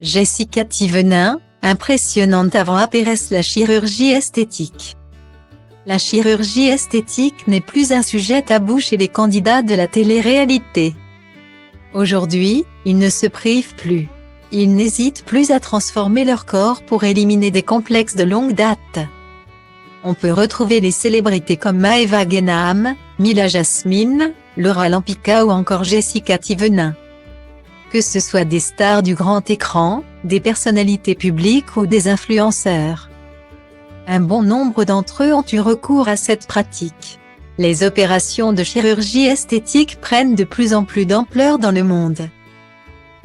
Jessica Thévenin, impressionnante avant-après la chirurgie esthétique. La chirurgie esthétique n'est plus un sujet tabou chez les candidats de la télé-réalité. Aujourd'hui, ils ne se privent plus. Ils n'hésitent plus à transformer leur corps pour éliminer des complexes de longue date. On peut retrouver les célébrités comme Maëva Guénam, Mila Jasmine, Laura Lampica ou encore Jessica Thévenin. Que ce soit des stars du grand écran, des personnalités publiques ou des influenceurs. Un bon nombre d'entre eux ont eu recours à cette pratique. Les opérations de chirurgie esthétique prennent de plus en plus d'ampleur dans le monde.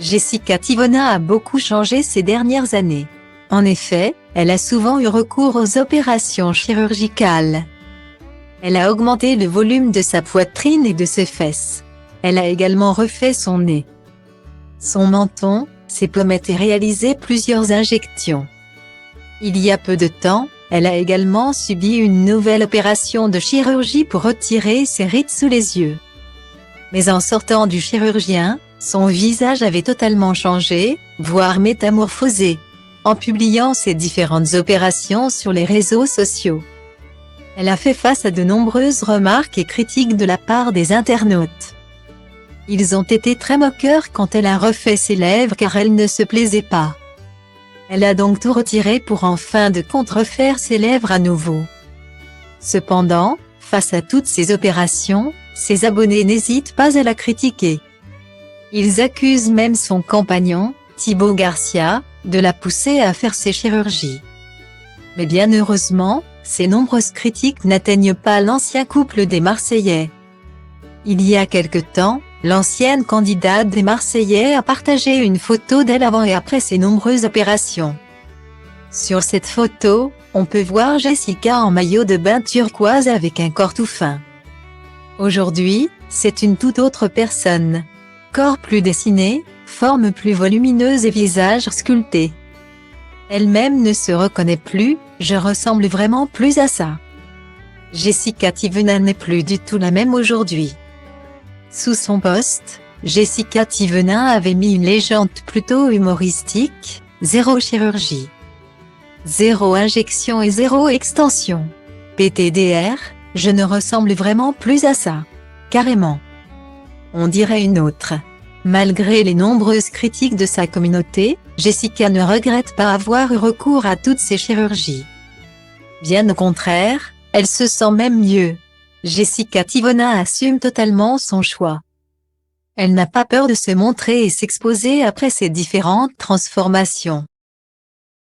Jessica Thévenin a beaucoup changé ces dernières années. En effet, elle a souvent eu recours aux opérations chirurgicales. Elle a augmenté le volume de sa poitrine et de ses fesses. Elle a également refait son nez. Son menton, ses pommettes et réalisé plusieurs injections. Il y a peu de temps, elle a également subi une nouvelle opération de chirurgie pour retirer ses rides sous les yeux. Mais en sortant du chirurgien, son visage avait totalement changé, voire métamorphosé, en publiant ses différentes opérations sur les réseaux sociaux. Elle a fait face à de nombreuses remarques et critiques de la part des internautes. Ils ont été très moqueurs quand elle a refait ses lèvres car elle ne se plaisait pas. Elle a donc tout retiré pour en fin de compte refaire ses lèvres à nouveau. Cependant, face à toutes ces opérations, ses abonnés n'hésitent pas à la critiquer. Ils accusent même son compagnon, Thibaut Garcia, de la pousser à faire ses chirurgies. Mais bien heureusement, ces nombreuses critiques n'atteignent pas l'ancien couple des Marseillais. Il y a quelque temps, l'ancienne candidate des Marseillais a partagé une photo d'elle avant et après ses nombreuses opérations. Sur cette photo, on peut voir Jessica en maillot de bain turquoise avec un corps tout fin. Aujourd'hui, c'est une toute autre personne. Corps plus dessiné, forme plus volumineuse et visage sculpté. Elle-même ne se reconnaît plus, je ressemble vraiment plus à ça. Jessica Thévenin n'est plus du tout la même aujourd'hui. Sous son post, Jessica Thévenin avait mis une légende plutôt humoristique, 0 chirurgie, 0 injection et 0 extension. PTDR, je ne ressemble vraiment plus à ça. Carrément. On dirait une autre. Malgré les nombreuses critiques de sa communauté, Jessica ne regrette pas avoir eu recours à toutes ces chirurgies. Bien au contraire, elle se sent même mieux. Jessica Thévenin assume totalement son choix. Elle n'a pas peur de se montrer et s'exposer après ses différentes transformations.